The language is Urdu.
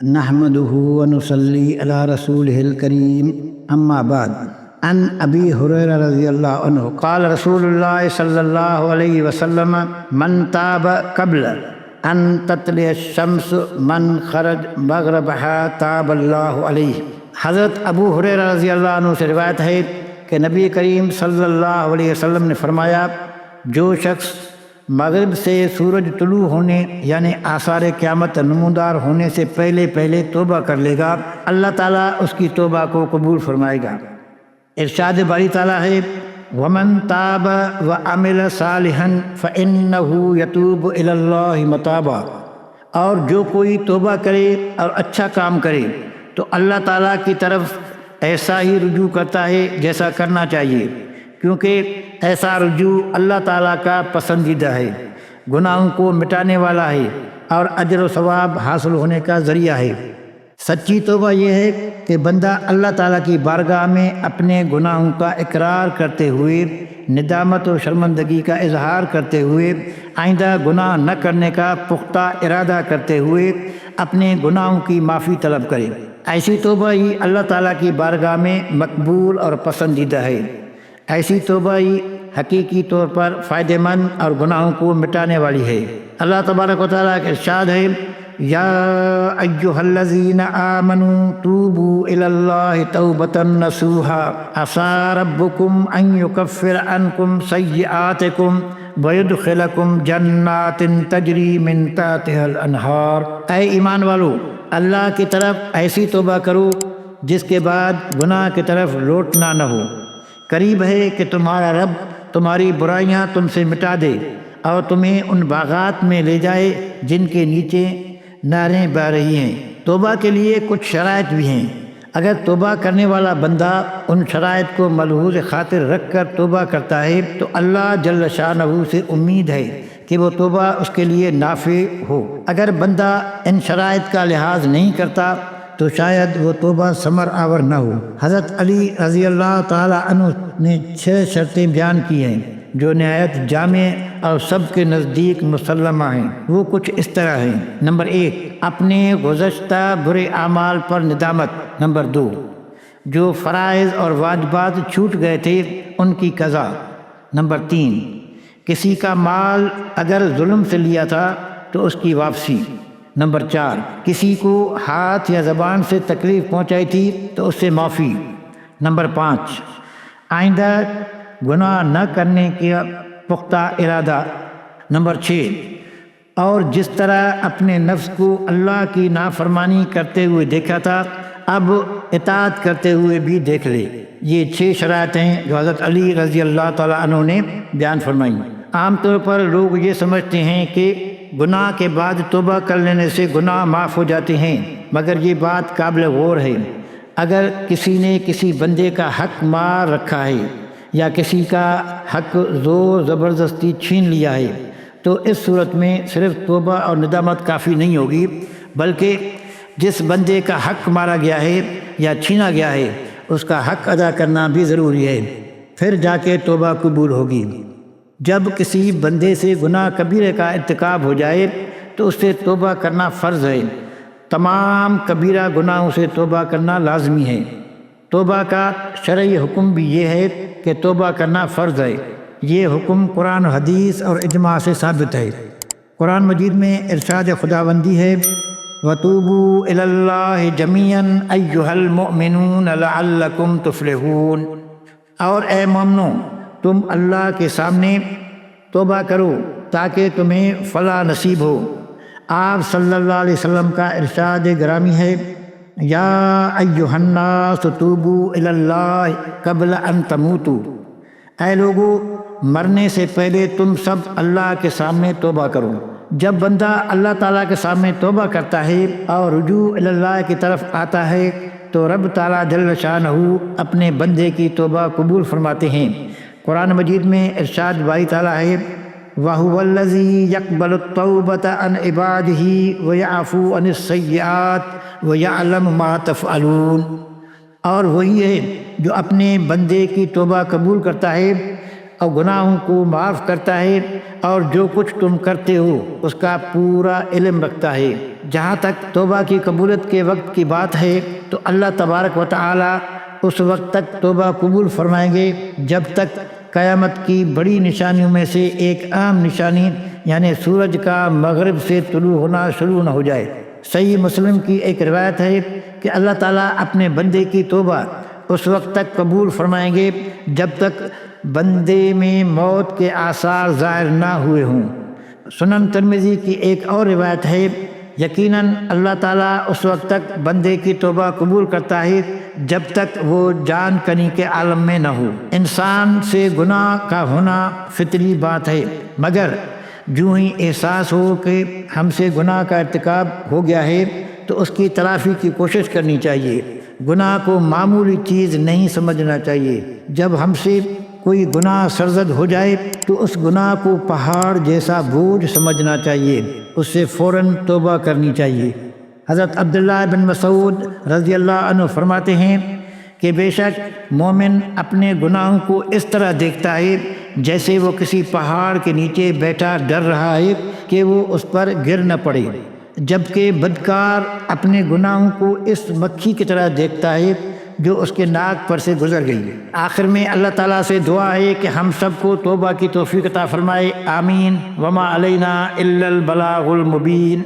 نحمده ونصلي على رسوله الكريم اما بعد عن ابي هريره رضي الله عنه قال رسول الله صلى الله عليه وسلم من تاب قبل ان تطلع الشمس من خرج مغربها تاب الله عليه۔ حضرت ابو ہریرہ رضی اللہ عنہ سے روایت ہے کہ نبی کریم صلی اللہ علیہ وسلم نے فرمایا، جو شخص مغرب سے سورج طلوع ہونے یعنی آثار قیامت نمودار ہونے سے پہلے توبہ کر لے گا، اللہ تعالیٰ اس کی توبہ کو قبول فرمائے گا۔ ارشاد باری تعالیٰ ہے، وَمَن تَابَ وَعَمِلَ صَالِحًا فَإِنَّهُ يَتُوبُ إِلَى اللَّهِ مَتَابًا، اور جو کوئی توبہ کرے اور اچھا کام کرے تو اللہ تعالیٰ کی طرف ایسا ہی رجوع کرتا ہے جیسا کرنا چاہیے، کیونکہ ایسا رجوع اللہ تعالیٰ کا پسندیدہ ہے، گناہوں کو مٹانے والا ہے اور اجر و ثواب حاصل ہونے کا ذریعہ ہے۔ سچی توبہ یہ ہے کہ بندہ اللہ تعالیٰ کی بارگاہ میں اپنے گناہوں کا اقرار کرتے ہوئے، ندامت و شرمندگی کا اظہار کرتے ہوئے، آئندہ گناہ نہ کرنے کا پختہ ارادہ کرتے ہوئے اپنے گناہوں کی معافی طلب کرے۔ ایسی توبہ ہی اللہ تعالیٰ کی بارگاہ میں مقبول اور پسندیدہ ہے۔ ایسی توبہ ہی حقیقی طور پر فائدہ مند اور گناہوں کو مٹانے والی ہے۔ اللہ تبارک و تعالیٰ کا ارشاد ہے، یا ایھا الذین آمنوا توبوا الی اللہ توبۃ نصوحا عسیٰ ربکم ان یکفر عنکم سیئاتکم ویدخلکم جنات تجری من تحتہا الانہار۔ اے ایمان والو، اللہ کی طرف ایسی توبہ کرو جس کے بعد گناہ کی طرف لوٹنا نہ ہو۔ قریب ہے کہ تمہارا رب تمہاری برائیاں تم سے مٹا دے اور تمہیں ان باغات میں لے جائے جن کے نیچے نہریں بہہ رہی ہیں۔ توبہ کے لیے کچھ شرائط بھی ہیں۔ اگر توبہ کرنے والا بندہ ان شرائط کو ملحوظ خاطر رکھ کر توبہ کرتا ہے تو اللہ جل شانہ سے امید ہے کہ وہ توبہ اس کے لیے نافع ہو۔ اگر بندہ ان شرائط کا لحاظ نہیں کرتا تو شاید وہ توبہ ثمر آور نہ ہو۔ حضرت علی رضی اللہ تعالی عنہ نے 6 شرطیں بیان کی ہیں جو نہایت جامع اور سب کے نزدیک مسلمہ ہیں۔ وہ کچھ اس طرح ہیں: نمبر 1، اپنے گزشتہ برے اعمال پر ندامت۔ نمبر 2، جو فرائض اور واجبات چھوٹ گئے تھے ان کی قضا۔ نمبر 3، کسی کا مال اگر ظلم سے لیا تھا تو اس کی واپسی۔ نمبر 4، کسی کو ہاتھ یا زبان سے تکلیف پہنچائی تھی تو اس سے معافی۔ نمبر 5، آئندہ گناہ نہ کرنے کا پختہ ارادہ۔ نمبر 6، اور جس طرح اپنے نفس کو اللہ کی نافرمانی کرتے ہوئے دیکھا تھا اب اطاعت کرتے ہوئے بھی دیکھ لے۔ یہ 6 شرائط ہیں جو حضرت علی رضی اللہ تعالیٰ عنہ نے بیان فرمائیں۔ عام طور پر لوگ یہ سمجھتے ہیں کہ گناہ کے بعد توبہ کر لینے سے گناہ معاف ہو جاتے ہیں، مگر یہ بات قابل غور ہے۔ اگر کسی نے کسی بندے کا حق مار رکھا ہے یا کسی کا حق زور زبردستی چھین لیا ہے تو اس صورت میں صرف توبہ اور ندامت کافی نہیں ہوگی، بلکہ جس بندے کا حق مارا گیا ہے یا چھینا گیا ہے اس کا حق ادا کرنا بھی ضروری ہے، پھر جا کے توبہ قبول ہوگی۔ جب کسی بندے سے گناہ کبیرہ کا ارتکاب ہو جائے تو اس سے توبہ کرنا فرض ہے۔ تمام کبیرہ گناہوں سے توبہ کرنا لازمی ہے۔ توبہ کا شرعی حکم بھی یہ ہے کہ توبہ کرنا فرض ہے۔ یہ حکم قرآن و حدیث اور اجماع سے ثابت ہے۔ قرآن مجید میں ارشاد خداوندی ہے، وَتُوبُوا إِلَى اللَّهِ جَمِيعًا أَيُّهَا الْمُؤْمِنُونَ لَعَلَّكُمْ تُفْلِحُونَ، اور اے مومنو تم اللہ کے سامنے توبہ کرو تاکہ تمہیں فلاح نصیب ہو۔ آپ صلی اللہ علیہ وسلم کا ارشاد گرامی ہے، یا ایھا الناس توبوا الی اللہ قبل ان تموتوا، اے لوگو مرنے سے پہلے تم سب اللہ کے سامنے توبہ کرو۔ جب بندہ اللہ تعالیٰ کے سامنے توبہ کرتا ہے اور رجوع الی اللہ کی طرف آتا ہے تو رب تعالیٰ جل شانہ اپنے بندے کی توبہ قبول فرماتے ہیں۔ قرآن مجید میں ارشاد باری تعالیٰ ہے، وَهُوَ الَّذِي يَقْبَلُ التَّوْبَةَ عَنْ عِبَادِهِ وَيَعْفُو عَنِ السَّيِّئَاتِ وَيَعْلَمُ مَا تَفْعَلُونَ، اور وہی ہے جو اپنے بندے کی توبہ قبول کرتا ہے اور گناہوں کو معاف کرتا ہے، اور جو کچھ تم کرتے ہو اس کا پورا علم رکھتا ہے۔ جہاں تک توبہ کی قبولیت کے وقت کی بات ہے تو اللہ تبارک و تعالی اس وقت تک توبہ قبول فرمائیں گے جب تک قیامت کی بڑی نشانیوں میں سے ایک عام نشانی یعنی سورج کا مغرب سے طلوع ہونا شروع نہ ہو جائے۔ صحیح مسلم کی ایک روایت ہے کہ اللہ تعالیٰ اپنے بندے کی توبہ اس وقت تک قبول فرمائیں گے جب تک بندے میں موت کے آثار ظاہر نہ ہوئے ہوں۔ سنن ترمذی کی ایک اور روایت ہے، یقیناً اللہ تعالیٰ اس وقت تک بندے کی توبہ قبول کرتا ہے جب تک وہ جان کنی کے عالم میں نہ ہو۔ انسان سے گناہ کا ہونا فطری بات ہے، مگر جو ہی احساس ہو کہ ہم سے گناہ کا ارتکاب ہو گیا ہے تو اس کی تلافی کی کوشش کرنی چاہیے۔ گناہ کو معمولی چیز نہیں سمجھنا چاہیے۔ جب ہم سے کوئی گناہ سرزد ہو جائے تو اس گناہ کو پہاڑ جیسا بوجھ سمجھنا چاہیے، اس سے فوراً توبہ کرنی چاہیے۔ حضرت عبداللہ بن مسعود رضی اللہ عنہ فرماتے ہیں کہ بے شک مومن اپنے گناہوں کو اس طرح دیکھتا ہے جیسے وہ کسی پہاڑ کے نیچے بیٹھا ڈر رہا ہے کہ وہ اس پر گر نہ پڑے، جبکہ بدکار اپنے گناہوں کو اس مکھی کی طرح دیکھتا ہے جو اس کے ناک پر سے گزر گئی۔ آخر میں اللہ تعالیٰ سے دعا ہے کہ ہم سب کو توبہ کی توفیق عطا فرمائے، آمین۔ وما علینا الا البلاغ المبین۔